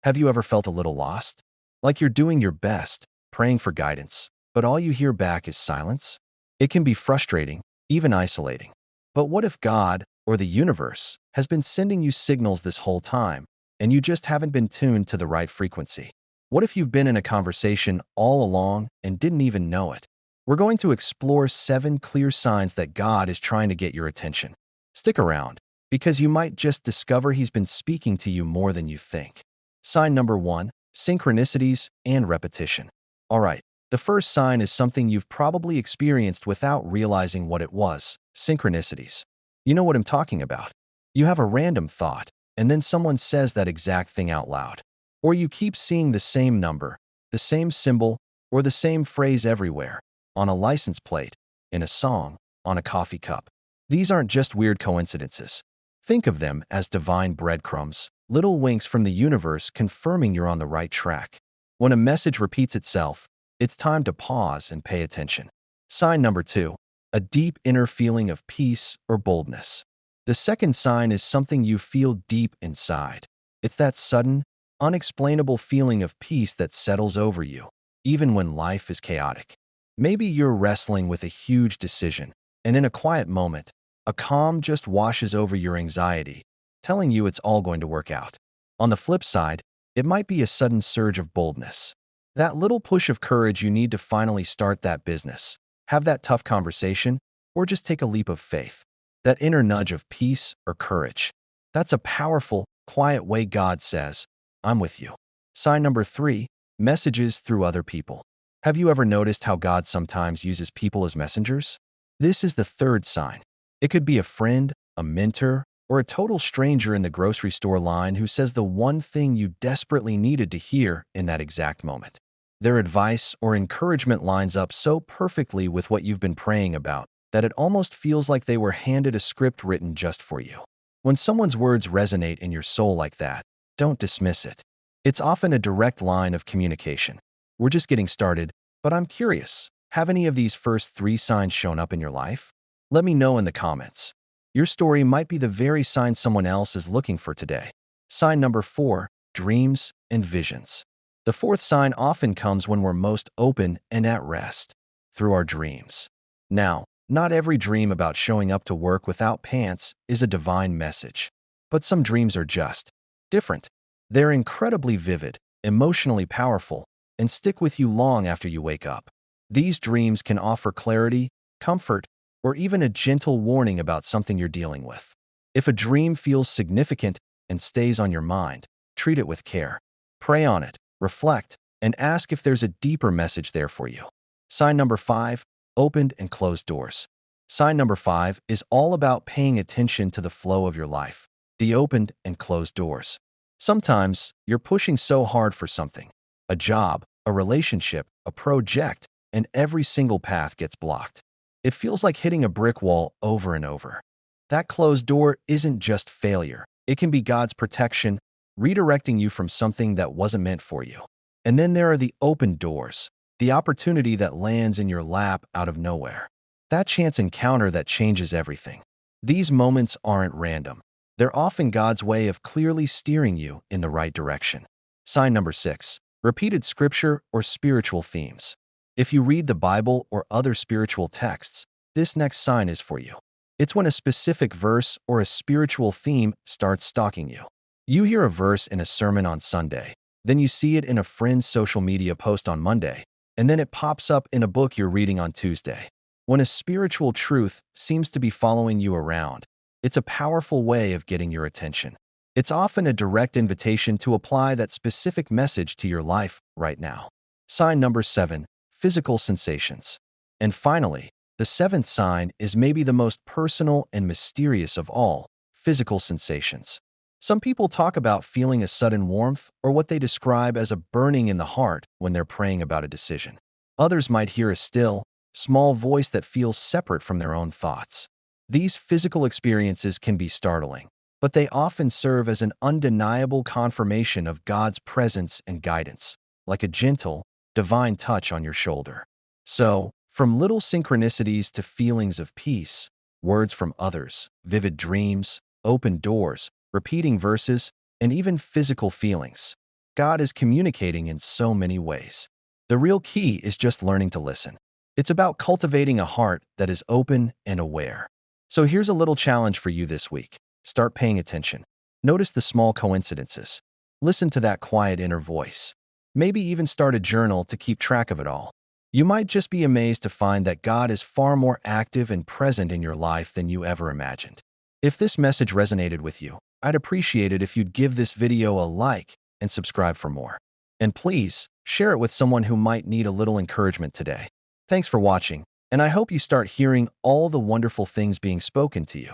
Have you ever felt a little lost? Like you're doing your best, praying for guidance, but all you hear back is silence? It can be frustrating, even isolating. But what if God, or the universe, has been sending you signals this whole time, and you just haven't been tuned to the right frequency? What if you've been in a conversation all along and didn't even know it? We're going to explore 7 clear signs that God is trying to get your attention. Stick around, because you might just discover He's been speaking to you more than you think. Sign number 1, synchronicities and repetition. All right, the first sign is something you've probably experienced without realizing what it was: synchronicities. You know what I'm talking about. You have a random thought, and then someone says that exact thing out loud. Or you keep seeing the same number, the same symbol, or the same phrase everywhere: on a license plate, in a song, on a coffee cup. These aren't just weird coincidences. Think of them as divine breadcrumbs, little winks from the universe confirming you're on the right track. When a message repeats itself, it's time to pause and pay attention. Sign number 2, a deep inner feeling of peace or boldness. The second sign is something you feel deep inside. It's that sudden, unexplainable feeling of peace that settles over you, even when life is chaotic. Maybe you're wrestling with a huge decision, and in a quiet moment, a calm just washes over your anxiety, telling you it's all going to work out. On the flip side, it might be a sudden surge of boldness. That little push of courage you need to finally start that business, have that tough conversation, or just take a leap of faith. That inner nudge of peace or courage. That's a powerful, quiet way God says, "I'm with you." Sign number 3, messages through other people. Have you ever noticed how God sometimes uses people as messengers? This is the third sign. It could be a friend, a mentor, or a total stranger in the grocery store line who says the one thing you desperately needed to hear in that exact moment. Their advice or encouragement lines up so perfectly with what you've been praying about that it almost feels like they were handed a script written just for you. When someone's words resonate in your soul like that, don't dismiss it. It's often a direct line of communication. We're just getting started, but I'm curious, have any of these first 3 signs shown up in your life? Let me know in the comments. Your story might be the very sign someone else is looking for today. Sign number 4, dreams and visions. The fourth sign often comes when we're most open and at rest, through our dreams. Now, not every dream about showing up to work without pants is a divine message, but some dreams are just different. They're incredibly vivid, emotionally powerful, and stick with you long after you wake up. These dreams can offer clarity, comfort, or even a gentle warning about something you're dealing with. If a dream feels significant and stays on your mind, treat it with care. Pray on it, reflect, and ask if there's a deeper message there for you. Sign number 5, opened and closed doors. Sign number 5 is all about paying attention to the flow of your life, the opened and closed doors. Sometimes you're pushing so hard for something, a job, a relationship, a project, and every single path gets blocked. It feels like hitting a brick wall over and over. That closed door isn't just failure. It can be God's protection, redirecting you from something that wasn't meant for you. And then there are the open doors, the opportunity that lands in your lap out of nowhere. That chance encounter that changes everything. These moments aren't random. They're often God's way of clearly steering you in the right direction. Sign number 6, repeated scripture or spiritual themes. If you read the Bible or other spiritual texts, this next sign is for you. It's when a specific verse or a spiritual theme starts stalking you. You hear a verse in a sermon on Sunday, then you see it in a friend's social media post on Monday, and then it pops up in a book you're reading on Tuesday. When a spiritual truth seems to be following you around, it's a powerful way of getting your attention. It's often a direct invitation to apply that specific message to your life right now. Sign number 7, physical sensations. And finally, the 7th sign is maybe the most personal and mysterious of all: physical sensations. Some people talk about feeling a sudden warmth or what they describe as a burning in the heart when they're praying about a decision. Others might hear a still, small voice that feels separate from their own thoughts. These physical experiences can be startling, but they often serve as an undeniable confirmation of God's presence and guidance, like a gentle, divine touch on your shoulder. So, from little synchronicities to feelings of peace, words from others, vivid dreams, open doors, repeating verses, and even physical feelings, God is communicating in so many ways. The real key is just learning to listen. It's about cultivating a heart that is open and aware. So here's a little challenge for you this week. Start paying attention. Notice the small coincidences. Listen to that quiet inner voice. Maybe even start a journal to keep track of it all. You might just be amazed to find that God is far more active and present in your life than you ever imagined. If this message resonated with you, I'd appreciate it if you'd give this video a like and subscribe for more. And please, share it with someone who might need a little encouragement today. Thanks for watching, and I hope you start hearing all the wonderful things being spoken to you.